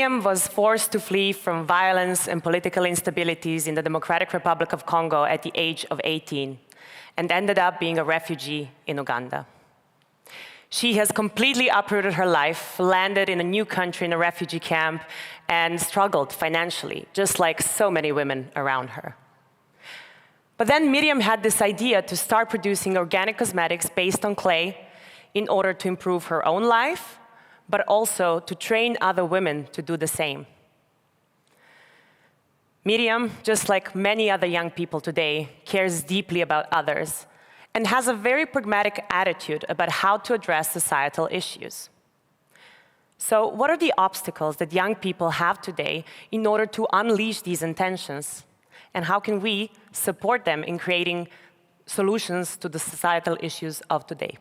Miriam was forced to flee from violence and political instabilities in the Democratic Republic of Congo at the age of 18 and ended up being a refugee in Uganda. She has completely uprooted her life, landed in a new country in a refugee camp, and struggled financially, just like so many women around her. But then Miriam had this idea to start producing organic cosmetics based on clay in order to improve her own life, but also to train other women to do the same. Miriam, just like many other young people today, cares deeply about others and has a very pragmatic attitude about how to address societal issues. So what are the obstacles that young people have today in order to unleash these intentions? And how can we support them in creating solutions to the societal issues of today?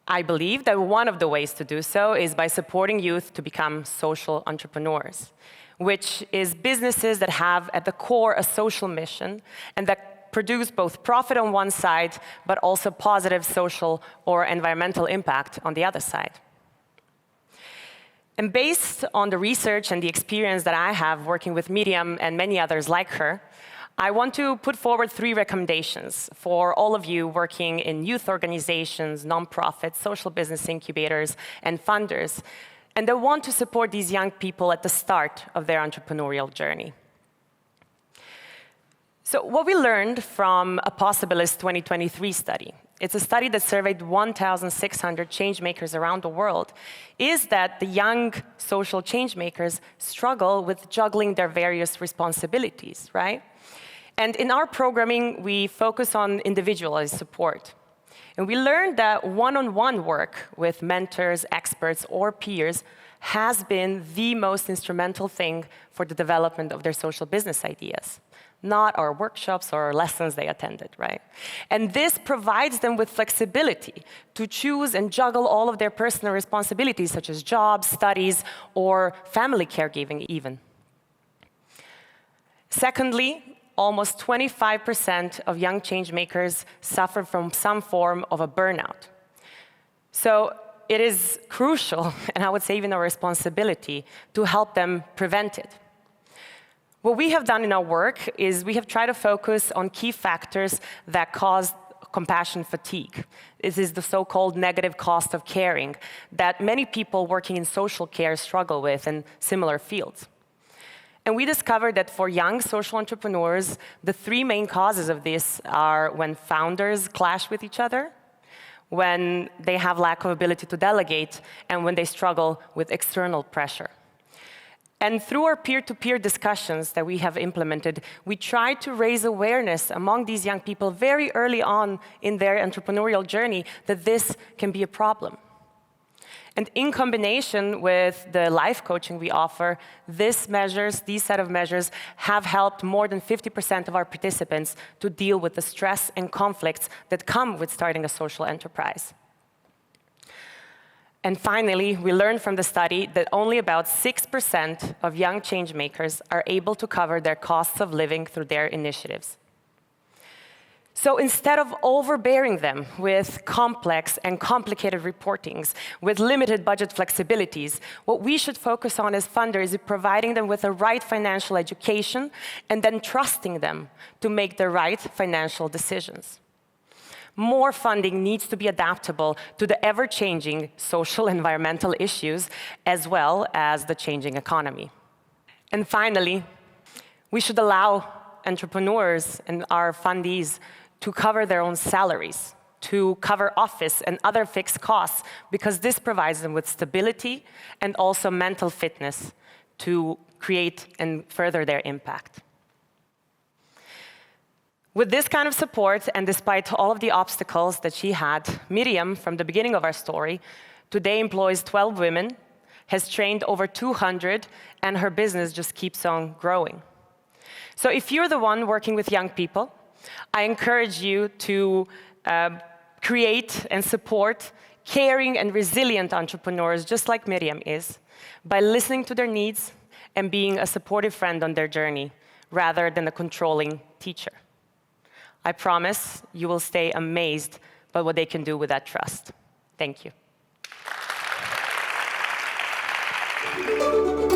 I believe that one of the ways to do so is by supporting youth to become social entrepreneurs, which is businesses that have at the core a social mission and that produce both profit on one side, but also positive social or environmental impact on the other side. And based on the research and the experience that I have working with Miriam and many others like her, I want to put forward 3 recommendations for all of you working in youth organizations, nonprofits, social business incubators, and funders, and that want to support these young people at the start of their entrepreneurial journey. So what we learned from a Possibilist 2023 study, it's a study that surveyed 1,600 changemakers around the world, is that the young social changemakers struggle with juggling their various responsibilities, right? And in our programming, we focus on individualized support. And we learned that one-on-one work with mentors, experts, or peers has been the most instrumental thing for the development of their social business ideas, not our workshops or lessons they attended, right? And this provides them with flexibility to choose and juggle all of their personal responsibilities, such as jobs, studies, or family caregiving even. Secondly, almost 25% of young changemakers suffer from some form of a burnout. So it is crucial, and I would say even a responsibility, to help them prevent it. What we have done in our work is we have tried to focus on key factors that cause compassion fatigue. This is the so-called negative cost of caring that many people working in social care struggle with in similar fields. And we discovered that for young social entrepreneurs, the 3 main causes of this are when founders clash with each other, when they have lack of ability to delegate, and when they struggle with external pressure. And through our peer-to-peer discussions that we have implemented, we try to raise awareness among these young people very early on in their entrepreneurial journey that this can be a problem. And in combination with the life coaching we offer, these set of measures have helped more than 50% of our participants to deal with the stress and conflicts that come with starting a social enterprise. And finally, we learned from the study that only about 6% of young changemakers are able to cover their costs of living through their initiatives. So instead of overbearing them with complex and complicated reportings, with limited budget flexibilities, what we should focus on as funders is providing them with the right financial education and then trusting them to make the right financial decisions. More funding needs to be adaptable to the ever-changing social and environmental issues, as well as the changing economy. And finally, we should allow entrepreneurs and our fundees to cover their own salaries, to cover office and other fixed costs, because this provides them with stability and also mental fitness to create and further their impact. With this kind of support, and despite all of the obstacles that she had, Miriam, from the beginning of our story, today employs 12 women, has trained over 200, and her business just keeps on growing. So if you're the one working with young people, I encourage you to create and support caring and resilient entrepreneurs, just like Miriam is, by listening to their needs and being a supportive friend on their journey, rather than a controlling teacher. I promise you will stay amazed by what they can do with that trust. Thank you. you.